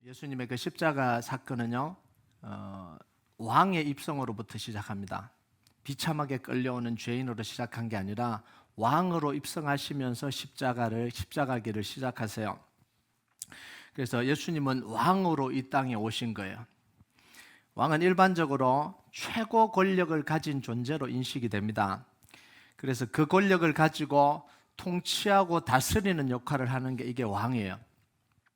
예수님의 그 십자가 사건은요, 왕의 입성으로부터 시작합니다. 비참하게 끌려오는 죄인으로 시작한 게 아니라 왕으로 입성하시면서 십자가기를 시작하세요. 그래서 예수님은 왕으로 이 땅에 오신 거예요. 왕은 일반적으로 최고 권력을 가진 존재로 인식이 됩니다. 그래서 그 권력을 가지고 통치하고 다스리는 역할을 하는 게 이게 왕이에요.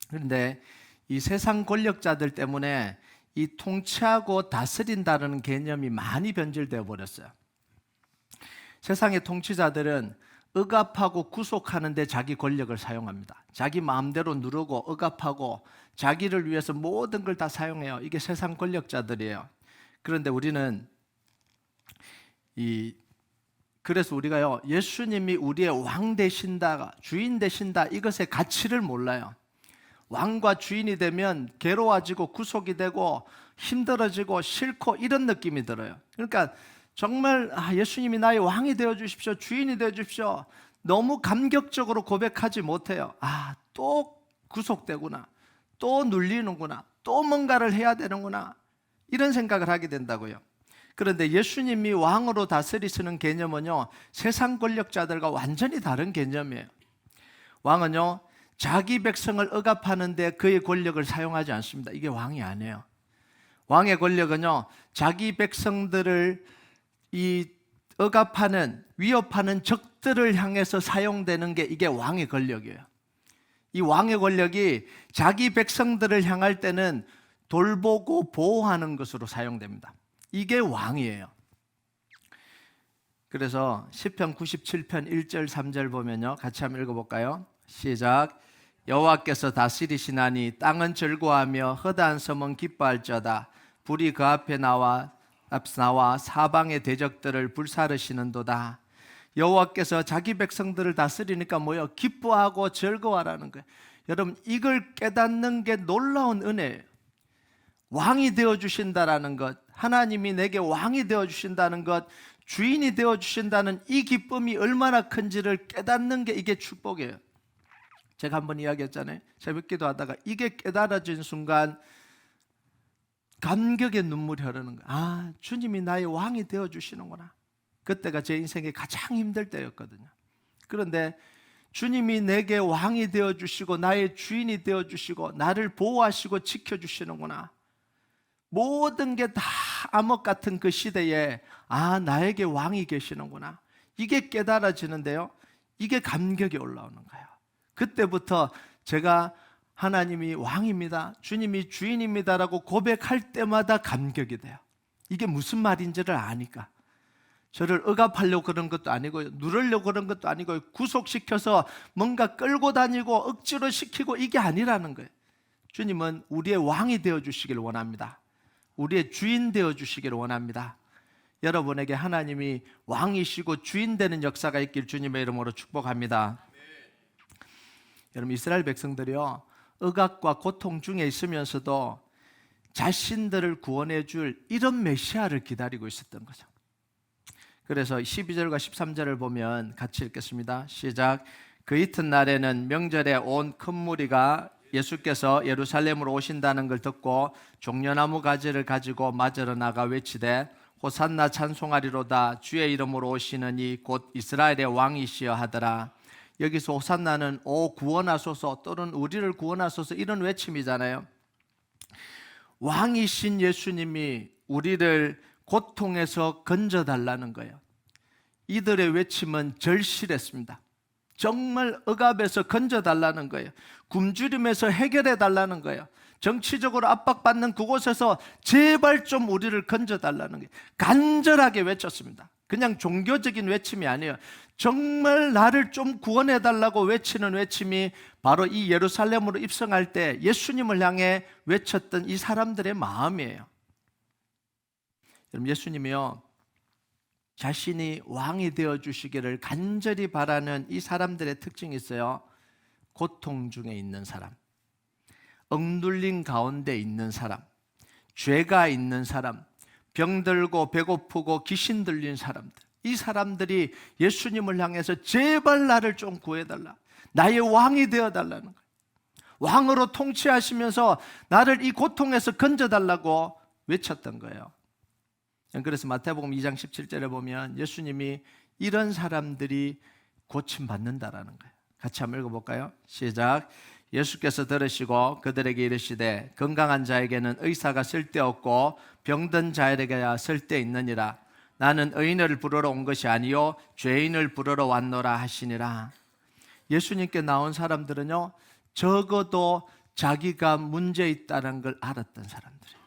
그런데 이 세상 권력자들 때문에 이 통치하고 다스린다는 개념이 많이 변질되어 버렸어요. 세상의 통치자들은 억압하고 구속하는 데 자기 권력을 사용합니다. 자기 마음대로 누르고 억압하고 자기를 위해서 모든 걸 다 사용해요. 이게 세상 권력자들이에요. 그런데 우리는 그래서 우리가요, 예수님이 우리의 왕 되신다, 주인 되신다, 이것의 가치를 몰라요. 왕과 주인이 되면 괴로워지고 구속이 되고 힘들어지고 싫고 이런 느낌이 들어요. 그러니까 정말 예수님이 나의 왕이 되어 주십시오, 주인이 되어 주십시오, 너무 감격적으로 고백하지 못해요. 또 구속되구나, 또 눌리는구나, 또 뭔가를 해야 되는구나, 이런 생각을 하게 된다고요. 그런데 예수님이 왕으로 다스리시는 개념은요, 세상 권력자들과 완전히 다른 개념이에요. 왕은요, 자기 백성을 억압하는데 그의 권력을 사용하지 않습니다. 이게 왕이 아니에요. 왕의 권력은요, 자기 백성들을 억압하는, 위협하는 적들을 향해서 사용되는 게 이게 왕의 권력이에요. 이 왕의 권력이 자기 백성들을 향할 때는 돌보고 보호하는 것으로 사용됩니다. 이게 왕이에요. 그래서 시편 97편 1절 3절 보면요, 같이 한번 읽어볼까요? 시작. 여호와께서 다스리시나니 땅은 즐거워하며 허다한 섬은 기뻐할지어다. 불이 그 앞에 나와 사방의 대적들을 불사르시는도다. 여호와께서 자기 백성들을 다스리니까 뭐예요? 기뻐하고 즐거워하라는 거예요. 여러분, 이걸 깨닫는 게 놀라운 은혜예요. 왕이 되어주신다라는 것, 하나님이 내게 왕이 되어주신다는 것, 주인이 되어주신다는 이 기쁨이 얼마나 큰지를 깨닫는 게 이게 축복이에요. 제가 한번 이야기했잖아요. 새벽기도 하다가 이게 깨달아진 순간 감격의 눈물이 흐르는 거예요. 주님이 나의 왕이 되어주시는구나. 그때가 제 인생의 가장 힘들 때였거든요. 그런데 주님이 내게 왕이 되어주시고 나의 주인이 되어주시고 나를 보호하시고 지켜주시는구나. 모든 게 다 암흑 같은 그 시대에 나에게 왕이 계시는구나, 이게 깨달아지는데요, 이게 감격이 올라오는 거예요. 그때부터 제가 하나님이 왕입니다, 주님이 주인입니다라고 고백할 때마다 감격이 돼요. 이게 무슨 말인지를 아니까. 저를 억압하려고 그런 것도 아니고 누르려고 그런 것도 아니고 구속시켜서 뭔가 끌고 다니고 억지로 시키고 이게 아니라는 거예요. 주님은 우리의 왕이 되어주시길 원합니다. 우리의 주인 되어주시길 원합니다. 여러분에게 하나님이 왕이시고 주인 되는 역사가 있길 주님의 이름으로 축복합니다. 여러분, 이스라엘 백성들이요, 억압과 고통 중에 있으면서도 자신들을 구원해 줄 이런 메시아를 기다리고 있었던 거죠. 그래서 12절과 13절을 보면 같이 읽겠습니다. 시작. 그 이튿날에는 명절에 온 큰 무리가 예수께서 예루살렘으로 오신다는 걸 듣고 종려나무 가지를 가지고 맞으러 나가 외치되 호산나 찬송하리로다. 주의 이름으로 오시는 이 곧 이스라엘의 왕이시여 하더라. 여기서 호산나는 오 구원하소서 또는 우리를 구원하소서 이런 외침이잖아요. 왕이신 예수님이 우리를 고통에서 건져달라는 거예요. 이들의 외침은 절실했습니다. 정말 억압에서 건져달라는 거예요. 굶주림에서 해결해달라는 거예요. 정치적으로 압박받는 그곳에서 제발 좀 우리를 건져달라는 거예요. 간절하게 외쳤습니다. 그냥 종교적인 외침이 아니에요. 정말 나를 좀 구원해달라고 외치는 외침이 바로 이 예루살렘으로 입성할 때 예수님을 향해 외쳤던 이 사람들의 마음이에요. 여러분, 예수님이요, 자신이 왕이 되어주시기를 간절히 바라는 이 사람들의 특징이 있어요. 고통 중에 있는 사람, 억눌린 가운데 있는 사람, 죄가 있는 사람, 병들고 배고프고 귀신 들린 사람들, 이 사람들이 예수님을 향해서 제발 나를 좀 구해달라, 나의 왕이 되어달라는 거예요. 왕으로 통치하시면서 나를 이 고통에서 건져달라고 외쳤던 거예요. 그래서 마태복음 2장 17절에 보면 예수님이 이런 사람들이 고침받는다라는 거예요. 같이 한번 읽어볼까요? 시작. 예수께서 들으시고 그들에게 이르시되 건강한 자에게는 의사가 쓸데없고 병든 자에게야 쓸데있느니라. 나는 의인을 부르러 온 것이 아니요 죄인을 부르러 왔노라 하시니라. 예수님께 나온 사람들은요, 적어도 자기가 문제 있다는 걸 알았던 사람들이에요.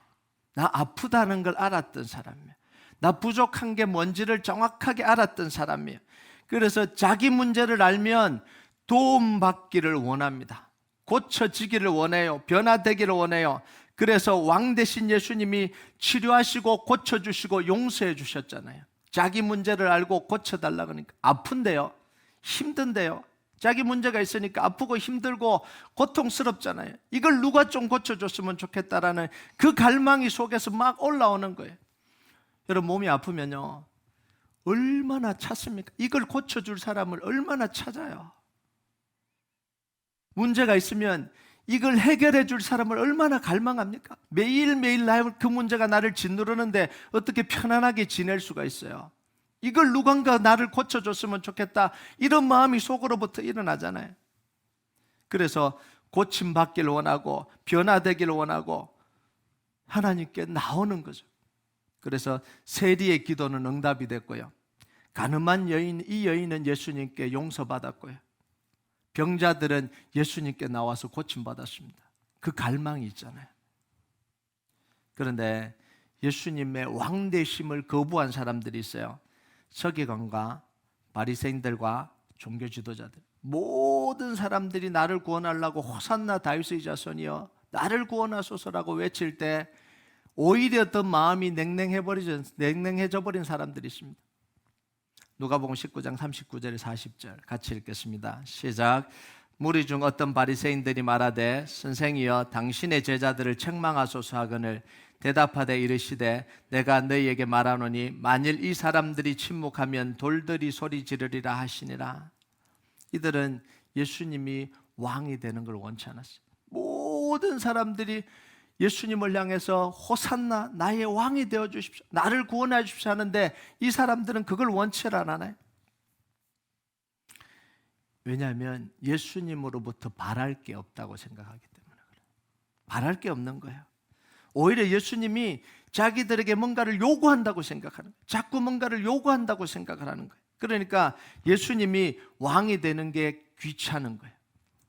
나 아프다는 걸 알았던 사람이에요. 나 부족한 게 뭔지를 정확하게 알았던 사람이에요. 그래서 자기 문제를 알면 도움받기를 원합니다. 고쳐지기를 원해요. 변화되기를 원해요. 그래서 왕 대신 예수님이 치료하시고 고쳐주시고 용서해 주셨잖아요. 자기 문제를 알고 고쳐달라 그러니까. 아픈데요, 힘든데요, 자기 문제가 있으니까 아프고 힘들고 고통스럽잖아요. 이걸 누가 좀 고쳐줬으면 좋겠다라는 그 갈망이 속에서 막 올라오는 거예요. 여러분, 몸이 아프면요 얼마나 찾습니까? 이걸 고쳐줄 사람을 얼마나 찾아요. 문제가 있으면 이걸 해결해 줄 사람을 얼마나 갈망합니까? 매일매일 그 문제가 나를 짓누르는데 어떻게 편안하게 지낼 수가 있어요? 이걸 누군가 나를 고쳐줬으면 좋겠다, 이런 마음이 속으로부터 일어나잖아요. 그래서 고침받기를 원하고 변화되기를 원하고 하나님께 나오는 거죠. 그래서 세리의 기도는 응답이 됐고요, 가늠한 여인, 이 여인은 예수님께 용서받았고요, 병자들은 예수님께 나와서 고침받았습니다. 그 갈망이 있잖아요. 그런데 예수님의 왕되심을 거부한 사람들이 있어요. 서기관과 바리새인들과 종교 지도자들, 모든 사람들이 나를 구원하려고 호산나 다윗의 자손이여 나를 구원하소서라고 외칠 때 오히려 더 마음이 냉랭해져 버린 사람들이 있습니다. 누가복음 19장 39절 40절 같이 읽겠습니다. 시작. 무리 중 어떤 바리새인들이 말하되 선생이여 당신의 제자들을 책망하소서 하거늘 대답하되 이르시되 내가 너희에게 말하노니 만일 이 사람들이 침묵하면 돌들이 소리 지르리라 하시니라. 이들은 예수님이 왕이 되는 걸 원치 않았어요. 모든 사람들이 예수님을 향해서 호산나 나의 왕이 되어 주십시오, 나를 구원해 주십시오 하는데 이 사람들은 그걸 원치 않아요. 왜냐하면 예수님으로부터 바랄 게 없다고 생각하기 때문에 그래요. 바랄 게 없는 거예요. 오히려 예수님이 자기들에게 뭔가를 요구한다고 생각하는 거예요. 자꾸 뭔가를 요구한다고 생각을 하는 거예요. 그러니까 예수님이 왕이 되는 게 귀찮은 거예요.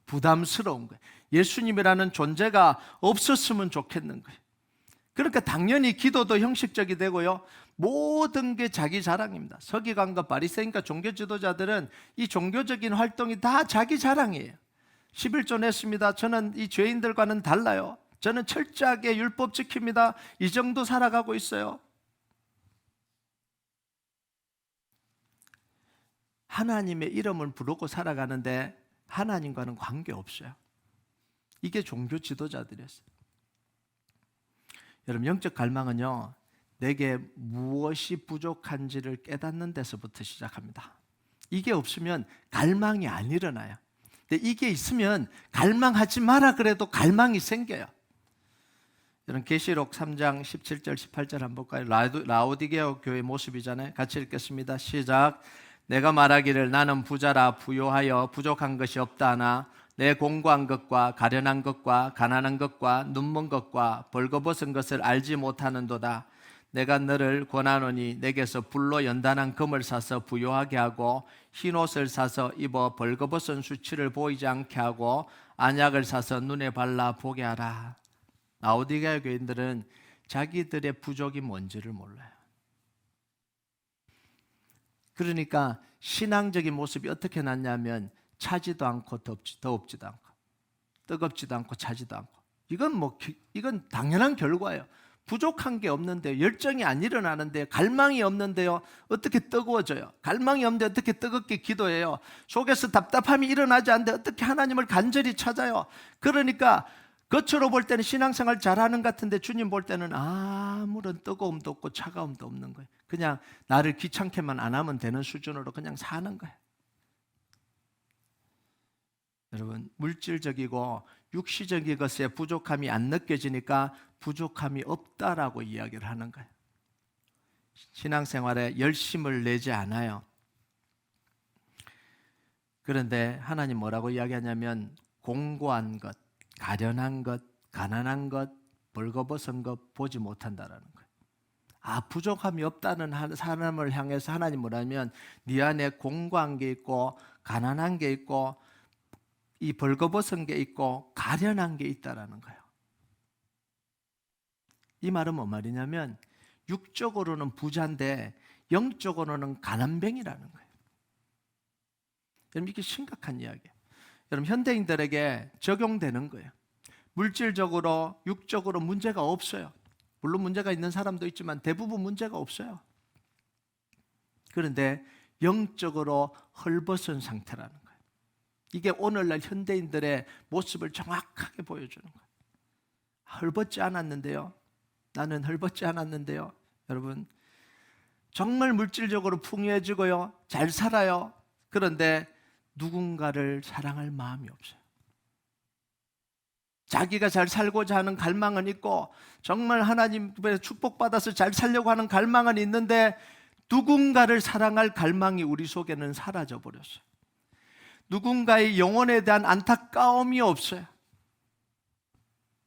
부담스러운 거예요. 예수님이라는 존재가 없었으면 좋겠는 거예요. 그러니까 당연히 기도도 형식적이 되고요, 모든 게 자기 자랑입니다. 서기관과 바리새인과 종교 지도자들은 이 종교적인 활동이 다 자기 자랑이에요. 11조 냈습니다. 저는 이 죄인들과는 달라요. 저는 철저하게 율법 지킵니다. 이 정도 살아가고 있어요. 하나님의 이름을 부르고 살아가는데 하나님과는 관계없어요. 이게 종교 지도자들이었어요. 여러분, 영적 갈망은요, 내게 무엇이 부족한지를 깨닫는 데서부터 시작합니다. 이게 없으면 갈망이 안 일어나요. 근데 이게 있으면 갈망하지 마라 그래도 갈망이 생겨요. 여러분, 계시록 3장 17절 18절 한번 볼까요? 라오디게아 교회 모습이잖아요. 같이 읽겠습니다. 시작. 내가 말하기를 나는 부자라 부요하여 부족한 것이 없다 하나 내 공고한 것과 가련한 것과 가난한 것과 눈먼 것과 벌거벗은 것을 알지 못하는도다. 내가 너를 권하노니 내게서 불로 연단한 금을 사서 부요하게 하고 흰옷을 사서 입어 벌거벗은 수치를 보이지 않게 하고 안약을 사서 눈에 발라 보게 하라. 라오디게아 교인들은 자기들의 부족이 뭔지를 몰라요. 그러니까 신앙적인 모습이 어떻게 났냐면 차지도 않고 더웁지도 않고 뜨겁지도 않고 차지도 않고. 이건 당연한 결과예요. 부족한 게 없는데 열정이 안 일어나는데 갈망이 없는데요 어떻게 뜨거워져요? 갈망이 없는데 어떻게 뜨겁게 기도해요? 속에서 답답함이 일어나지 않는데 어떻게 하나님을 간절히 찾아요? 그러니까 겉으로 볼 때는 신앙생활 잘하는 것 같은데 주님 볼 때는 아무런 뜨거움도 없고 차가움도 없는 거예요. 그냥 나를 귀찮게만 안 하면 되는 수준으로 그냥 사는 거예요. 여러분, 물질적이고 육시적인 것에 부족함이 안 느껴지니까 부족함이 없다라고 이야기를 하는 거예요. 신앙생활에 열심을 내지 않아요. 그런데 하나님 뭐라고 이야기하냐면 공고한 것, 가련한 것, 가난한 것, 벌거벗은 것 보지 못한다라는 거예요. 부족함이 없다는 사람을 향해서 하나님 뭐라면 네 안에 공고한 게 있고 가난한 게 있고 이 벌거벗은 게 있고 가련한 게 있다라는 거예요. 이 말은 뭔 말이냐면 육적으로는 부자인데 영적으로는 가난뱅이라는 거예요. 여러분, 이게 심각한 이야기예요. 여러분, 현대인들에게 적용되는 거예요. 물질적으로 육적으로 문제가 없어요. 물론 문제가 있는 사람도 있지만 대부분 문제가 없어요. 그런데 영적으로 헐벗은 상태라는 거예요. 이게 오늘날 현대인들의 모습을 정확하게 보여주는 거예요. 헐벗지 않았는데요. 나는 헐벗지 않았는데요. 여러분, 정말 물질적으로 풍요해지고요, 잘 살아요. 그런데 누군가를 사랑할 마음이 없어요. 자기가 잘 살고자 하는 갈망은 있고 정말 하나님의 축복받아서 잘 살려고 하는 갈망은 있는데 누군가를 사랑할 갈망이 우리 속에는 사라져버렸어요. 누군가의 영혼에 대한 안타까움이 없어요.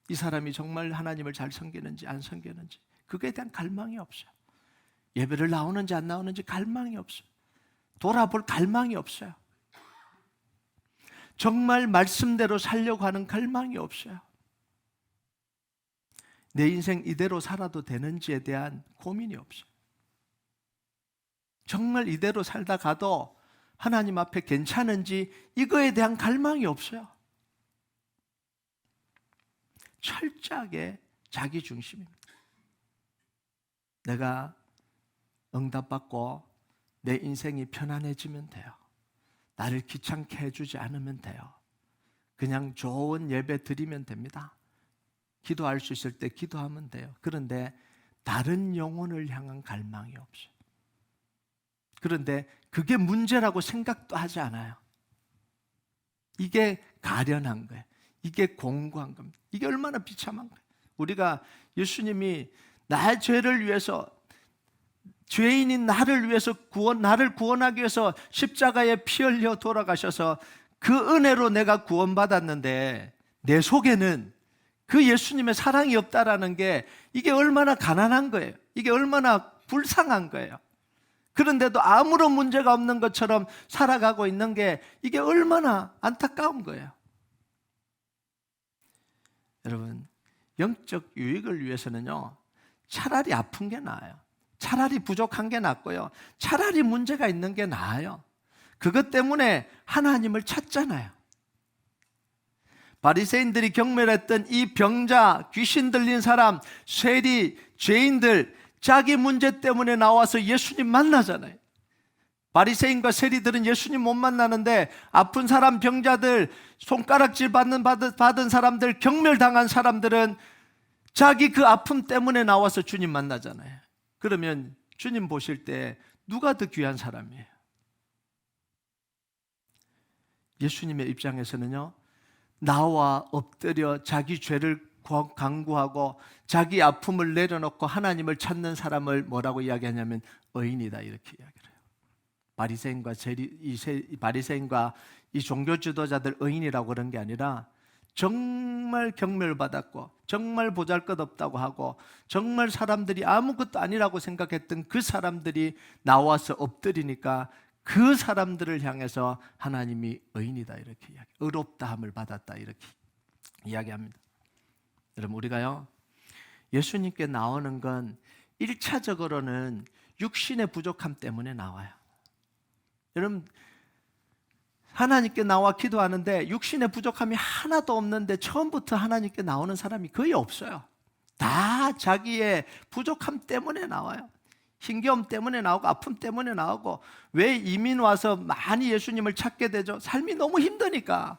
이 사람이 정말 하나님을 잘 섬기는지 안 섬기는지 그거에 대한 갈망이 없어요. 예배를 나오는지 안 나오는지 갈망이 없어요. 돌아볼 갈망이 없어요. 정말 말씀대로 살려고 하는 갈망이 없어요. 내 인생 이대로 살아도 되는지에 대한 고민이 없어요. 정말 이대로 살다 가도 하나님 앞에 괜찮은지 이거에 대한 갈망이 없어요. 철저하게 자기 중심입니다. 내가 응답받고 내 인생이 편안해지면 돼요. 나를 귀찮게 해주지 않으면 돼요. 그냥 좋은 예배 드리면 됩니다. 기도할 수 있을 때 기도하면 돼요. 그런데 다른 영혼을 향한 갈망이 없어요. 그런데 그게 문제라고 생각도 하지 않아요. 이게 가련한 거예요. 이게 공고한 겁니다. 이게 얼마나 비참한 거예요. 우리가 예수님이 나의 죄를 위해서, 죄인인 나를 위해서 나를 구원하기 위해서 십자가에 피 흘려 돌아가셔서 그 은혜로 내가 구원받았는데 내 속에는 그 예수님의 사랑이 없다라는 게 이게 얼마나 가난한 거예요. 이게 얼마나 불쌍한 거예요. 그런데도 아무런 문제가 없는 것처럼 살아가고 있는 게 이게 얼마나 안타까운 거예요. 여러분, 영적 유익을 위해서는요, 차라리 아픈 게 나아요. 차라리 부족한 게 낫고요, 차라리 문제가 있는 게 나아요. 그것 때문에 하나님을 찾잖아요. 바리새인들이 경멸했던 이 병자, 귀신 들린 사람, 세리, 죄인들, 자기 문제 때문에 나와서 예수님 만나잖아요. 바리새인과 세리들은 예수님 못 만나는데 아픈 사람, 병자들, 손가락질 받은 사람들, 경멸당한 사람들은 자기 그 아픔 때문에 나와서 주님 만나잖아요. 그러면 주님 보실 때 누가 더 귀한 사람이에요? 예수님의 입장에서는요, 나와 엎드려 자기 죄를 간구하고 자기 아픔을 내려놓고 하나님을 찾는 사람을 뭐라고 이야기하냐면 의인이다, 이렇게 이야기를 해요. 바리새인과 이 종교 지도자들 의인이라고 그런 게 아니라 정말 경멸받았고 정말 보잘것없다고 하고 정말 사람들이 아무것도 아니라고 생각했던 그 사람들이 나와서 엎드리니까 그 사람들을 향해서 하나님이 의인이다, 이렇게 이야기, 의롭다함을 받았다, 이렇게 이야기합니다. 여러분, 우리가요, 예수님께 나오는 건 1차적으로는 육신의 부족함 때문에 나와요. 여러분, 하나님께 나와 기도하는데 육신의 부족함이 하나도 없는데 처음부터 하나님께 나오는 사람이 거의 없어요. 다 자기의 부족함 때문에 나와요. 힘겨움 때문에 나오고 아픔 때문에 나오고. 왜 이민 와서 많이 예수님을 찾게 되죠? 삶이 너무 힘드니까.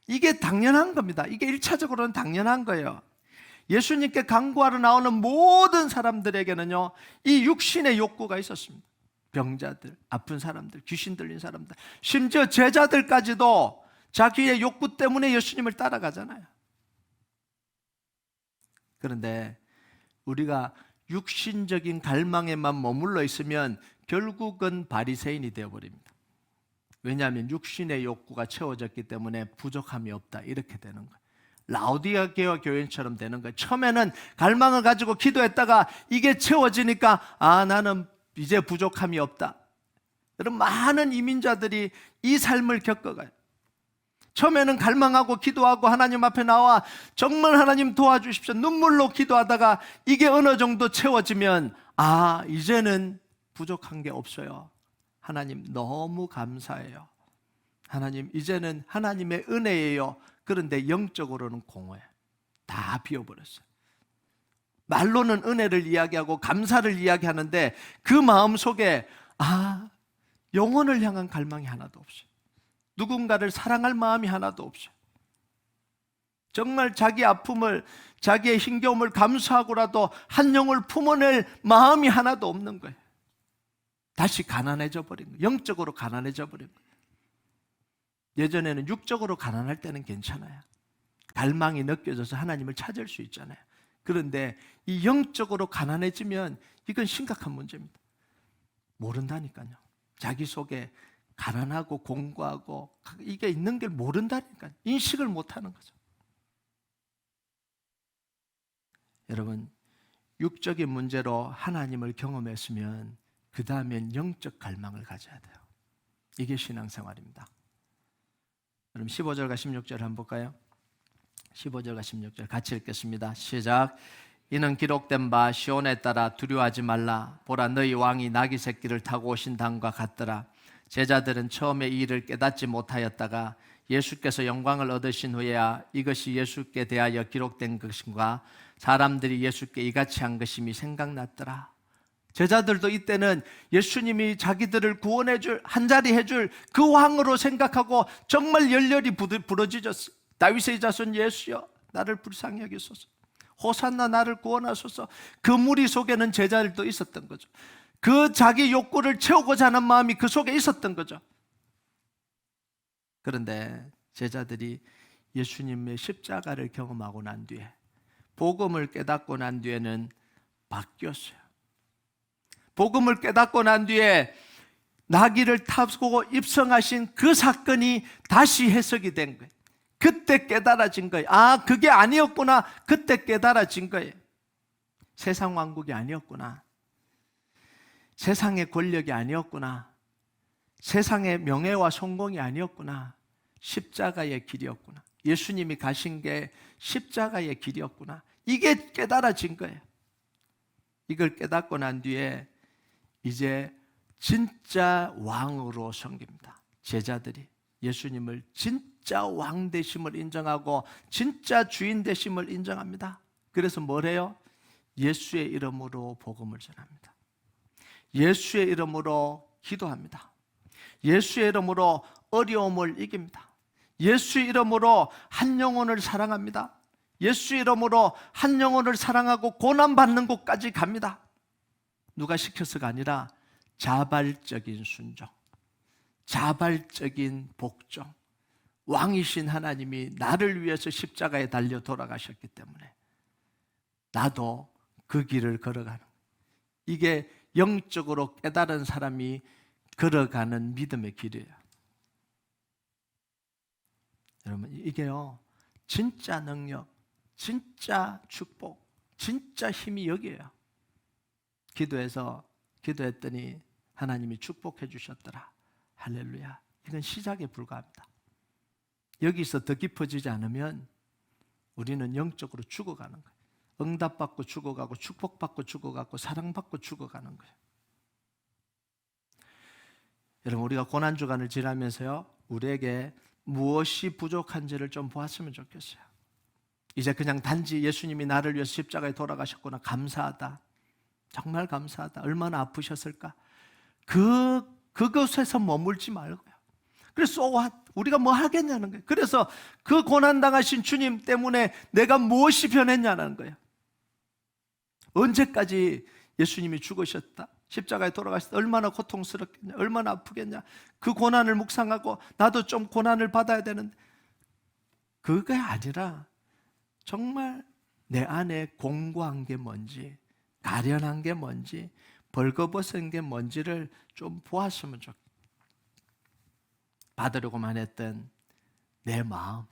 이게 당연한 겁니다. 이게 1차적으로는 당연한 거예요. 예수님께 간구하러 나오는 모든 사람들에게는요, 이 육신의 욕구가 있었습니다. 병자들, 아픈 사람들, 귀신 들린 사람들, 심지어 제자들까지도 자기의 욕구 때문에 예수님을 따라가잖아요. 그런데 우리가 육신적인 갈망에만 머물러 있으면 결국은 바리새인이 되어버립니다. 왜냐하면 육신의 욕구가 채워졌기 때문에 부족함이 없다, 이렇게 되는 거예요. 라오디게아 교인처럼 되는 거예요. 처음에는 갈망을 가지고 기도했다가 이게 채워지니까 나는 이제 부족함이 없다. 여러분, 많은 이민자들이 이 삶을 겪어가요. 처음에는 갈망하고 기도하고 하나님 앞에 나와 정말 하나님 도와주십시오, 눈물로 기도하다가 이게 어느 정도 채워지면 이제는 부족한 게 없어요. 하나님 너무 감사해요. 하나님 이제는 하나님의 은혜예요. 그런데 영적으로는 공허해. 다 비워버렸어요. 말로는 은혜를 이야기하고 감사를 이야기하는데 그 마음속에 영혼을 향한 갈망이 하나도 없어요. 누군가를 사랑할 마음이 하나도 없어요. 정말 자기 아픔을, 자기의 힘겨움을 감수하고라도 한 영을 품어낼 마음이 하나도 없는 거예요. 다시 가난해져 버린 거예요. 영적으로 가난해져 버린 거예요. 예전에는 육적으로 가난할 때는 괜찮아요. 갈망이 느껴져서 하나님을 찾을 수 있잖아요. 그런데 이 영적으로 가난해지면 이건 심각한 문제입니다. 모른다니까요. 자기 속에 가난하고 공고하고 이게 있는 걸 모른다니까요. 인식을 못하는 거죠. 여러분, 육적인 문제로 하나님을 경험했으면 그 다음엔 영적 갈망을 가져야 돼요. 이게 신앙생활입니다. 그럼 15절과 16절 한번 볼까요? 15절과 16절 같이 읽겠습니다. 시작. 이는 기록된 바 시온에 따라 두려워하지 말라. 보라, 너희 왕이 나귀 새끼를 타고 오신 당과 같더라. 제자들은 처음에 이 일을 깨닫지 못하였다가 예수께서 영광을 얻으신 후에야 이것이 예수께 대하여 기록된 것인가, 사람들이 예수께 이같이 한 것임이 생각났더라. 제자들도 이때는 예수님이 자기들을 구원해줄, 한자리 해줄 그 왕으로 생각하고 정말 열렬히 부르짖었어요. 다윗의 자손 예수여, 나를 불쌍히 여기소서. 호산나, 나를 구원하소서. 그 무리 속에는 제자들도 있었던 거죠. 그 자기 욕구를 채우고자 하는 마음이 그 속에 있었던 거죠. 그런데 제자들이 예수님의 십자가를 경험하고 난 뒤에, 복음을 깨닫고 난 뒤에는 바뀌었어요. 복음을 깨닫고 난 뒤에 나귀를 타고 입성하신 그 사건이 다시 해석이 된 거예요. 그때 깨달아진 거예요. 그게 아니었구나. 그때 깨달아진 거예요. 세상 왕국이 아니었구나. 세상의 권력이 아니었구나. 세상의 명예와 성공이 아니었구나. 십자가의 길이었구나. 예수님이 가신 게 십자가의 길이었구나. 이게 깨달아진 거예요. 이걸 깨닫고 난 뒤에 이제 진짜 왕으로 섬깁니다. 제자들이 예수님을 진짜 왕 되심을 인정하고 진짜 주인 되심을 인정합니다. 그래서 뭐래요? 예수의 이름으로 복음을 전합니다. 예수의 이름으로 기도합니다. 예수의 이름으로 어려움을 이깁니다. 예수의 이름으로 한 영혼을 사랑합니다. 예수의 이름으로 한 영혼을 사랑하고 고난받는 곳까지 갑니다. 누가 시켜서가 아니라 자발적인 순종, 자발적인 복종. 왕이신 하나님이 나를 위해서 십자가에 달려 돌아가셨기 때문에 나도 그 길을 걸어가는, 이게 영적으로 깨달은 사람이 걸어가는 믿음의 길이에요. 여러분, 이게요 진짜 능력, 진짜 축복, 진짜 힘이 여기에요. 기도했더니 하나님이 축복해 주셨더라. 할렐루야. 이건 시작에 불과합니다. 여기서 더 깊어지지 않으면 우리는 영적으로 죽어가는 거예요. 응답받고 죽어가고 축복받고 죽어가고 사랑받고 죽어가는 거예요. 여러분, 우리가 고난주간을 지나면서요 우리에게 무엇이 부족한지를 좀 보았으면 좋겠어요. 이제 그냥 단지 예수님이 나를 위해서 십자가에 돌아가셨구나, 감사하다, 정말 감사하다, 얼마나 아프셨을까, 그것에서 머물지 말고요. 그래서 우리가 뭐 하겠냐는 거예요. 그래서 그 고난당하신 주님 때문에 내가 무엇이 변했냐는 거예요. 언제까지 예수님이 죽으셨다, 십자가에 돌아가셨다, 얼마나 고통스럽겠냐, 얼마나 아프겠냐, 그 고난을 묵상하고 나도 좀 고난을 받아야 되는데 그게 아니라 정말 내 안에 공고한 게 뭔지, 가련한 게 뭔지, 벌거벗은 게 뭔지를 좀 보았으면 좋겠어요. 받으려고만 했던 내 마음,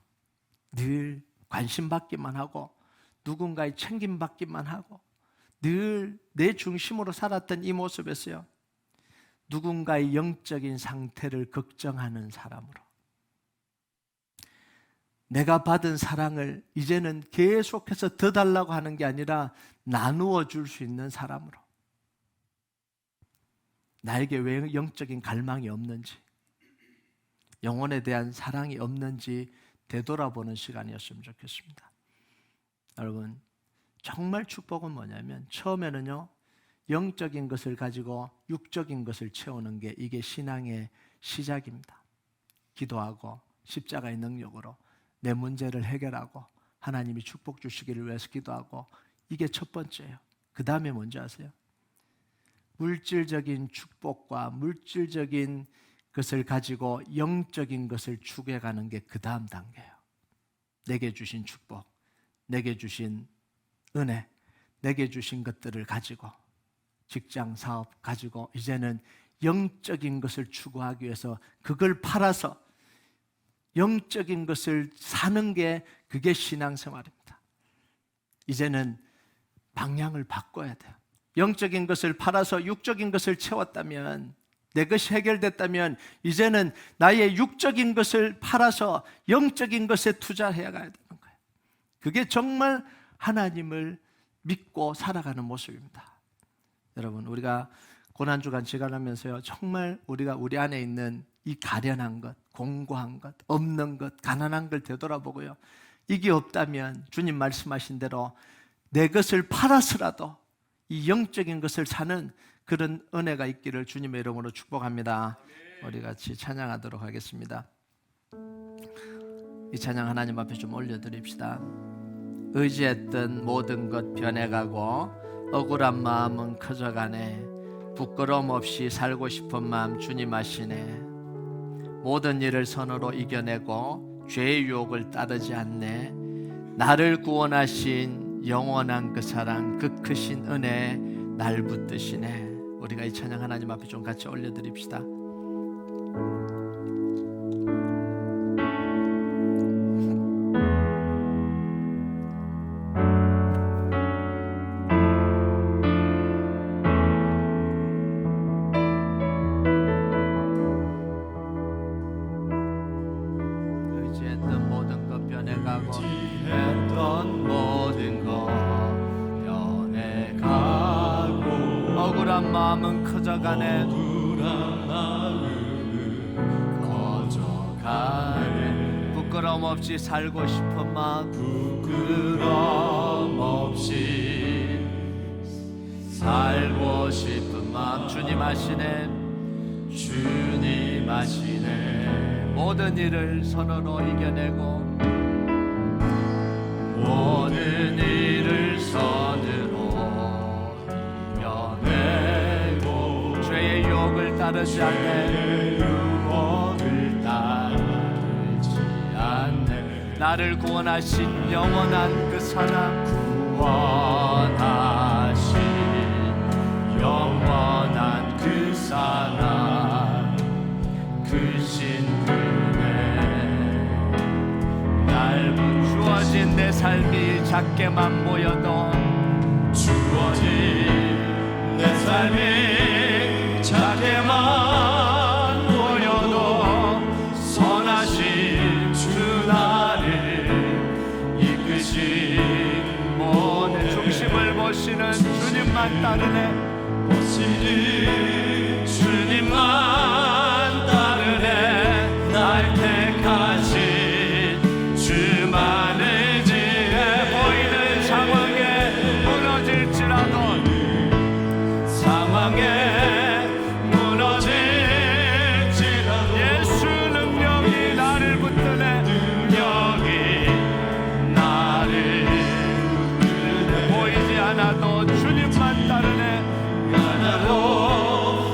늘 관심받기만 하고 누군가의 챙김받기만 하고 늘 내 중심으로 살았던 이 모습에서요, 누군가의 영적인 상태를 걱정하는 사람으로, 내가 받은 사랑을 이제는 계속해서 더 달라고 하는 게 아니라 나누어 줄 수 있는 사람으로, 나에게 왜 영적인 갈망이 없는지, 영혼에 대한 사랑이 없는지 되돌아보는 시간이었으면 좋겠습니다. 여러분, 정말 축복은 뭐냐면 처음에는요, 영적인 것을 가지고 육적인 것을 채우는 게 이게 신앙의 시작입니다. 기도하고 십자가의 능력으로 내 문제를 해결하고 하나님이 축복 주시기를 위해서 기도하고, 이게 첫 번째예요. 그 다음에 뭔지 아세요? 물질적인 축복과 물질적인 것을 가지고 영적인 것을 추구해가는 게 그 다음 단계예요. 내게 주신 축복, 내게 주신 은혜, 내게 주신 것들을 가지고, 직장, 사업 가지고 이제는 영적인 것을 추구하기 위해서 그걸 팔아서 영적인 것을 사는 게, 그게 신앙생활입니다. 이제는 방향을 바꿔야 돼요. 영적인 것을 팔아서 육적인 것을 채웠다면, 내 것이 해결됐다면 이제는 나의 육적인 것을 팔아서 영적인 것에 투자해야 가야 되는 거예요. 그게 정말 하나님을 믿고 살아가는 모습입니다. 여러분, 우리가 고난주간 지나가면서요, 정말 우리가 우리 안에 있는 이 가련한 것, 공고한 것, 없는 것, 가난한 걸 되돌아보고요, 이게 없다면 주님 말씀하신 대로 내 것을 팔아서라도 이 영적인 것을 사는 그런 은혜가 있기를 주님의 이름으로 축복합니다. 우리 같이 찬양하도록 하겠습니다. 이 찬양 하나님 앞에 좀 올려드립시다. 의지했던 모든 것 변해가고 억울한 마음은 커져가네. 부끄러움 없이 살고 싶은 마음 주님 아시네. 모든 일을 선으로 이겨내고 죄의 유혹을 따르지 않네. 나를 구원하신 영원한 그 사랑, 그 크신 은혜 날 붙드시네. 우리가 이 찬양 하나님 앞에 좀 같이 올려드립시다. 의지했던 모든 것 변해가고, 의지했던 모든 것 변해가고, 억울한 마음은 커져가네. 부끄러움 없이 살고 싶은 마음, 부끄러움 없이 살고 싶은 마음 주님 아시네. 주님 아시네. 모든 일을 선으로 이겨내고, 모든 일을 선으로 이겨내고, 죄의 유혹을 따르지 않네. 유혹을 따르지 않네. 나를 구원하신 영원한 그 사랑, 구원하신 영원한 그 사랑, 크신 그네. 날 주어진 내 삶이 작게만 보여도, 주어진 내 삶이 작게만 보여도 선하신 주 나를 이끄신 모든 중심을 보시는 주님만 따르네. 보시는 주님만 따르네. 날 택하신 주만 의지해. 보이는 상황에 무너질지라도, 상황에 무너질지라도 예수 능력이 나를 붙드네. 능력이 나를 붙드네. 보이지 않아도 주님만 따르네. 않아도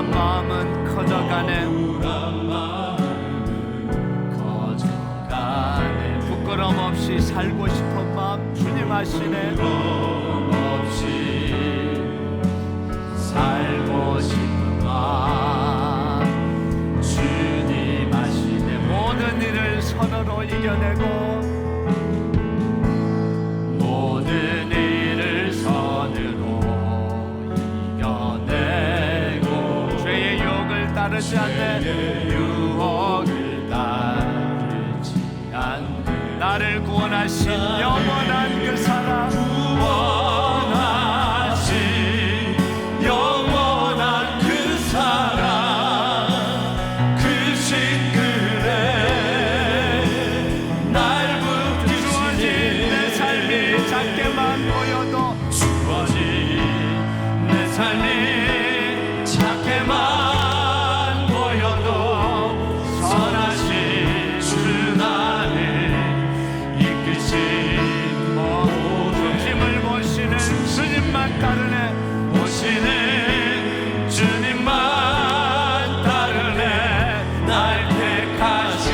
우울한 마음은 커져가네. 부끄럼 없이 살고 싶은 마음 주님 아시네. 없이 살고 싶은 마음 주님 아시네. 모든 일을 선으로 이겨내고 모든 일을 선으로 이겨내고 죄의 유혹을 따르지 않네. 유혹을 따르지 않네. 나를 구원하신 영원한 그 사랑, 구원하신 영원한 그 사랑, 그 신글에 날 붙드시니 내 삶이 작게만 보여도 주어진 내 삶이 작게만 보여도 선하신 주 나를 중심을 보시는 주님만 따르네. 보시는 주님만 따르네. 날 택하신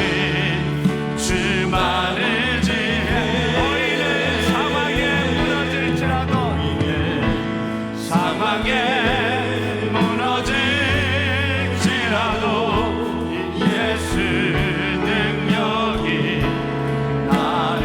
주만을 지혜. 너희는 사망에 무너질지라도 사망에 무너질지라도 예수 능력이 나를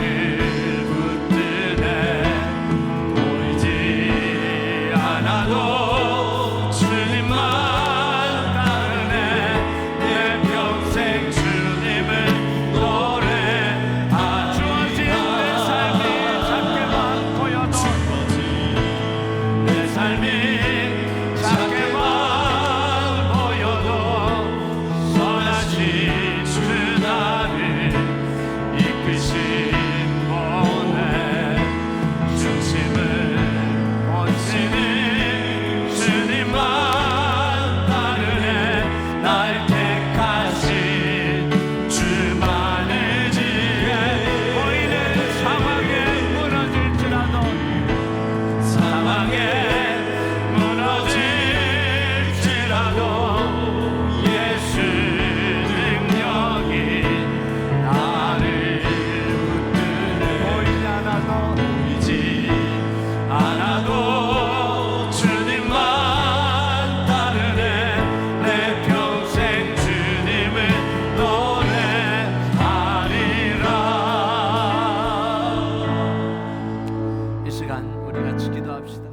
우리 같이 기도합시다.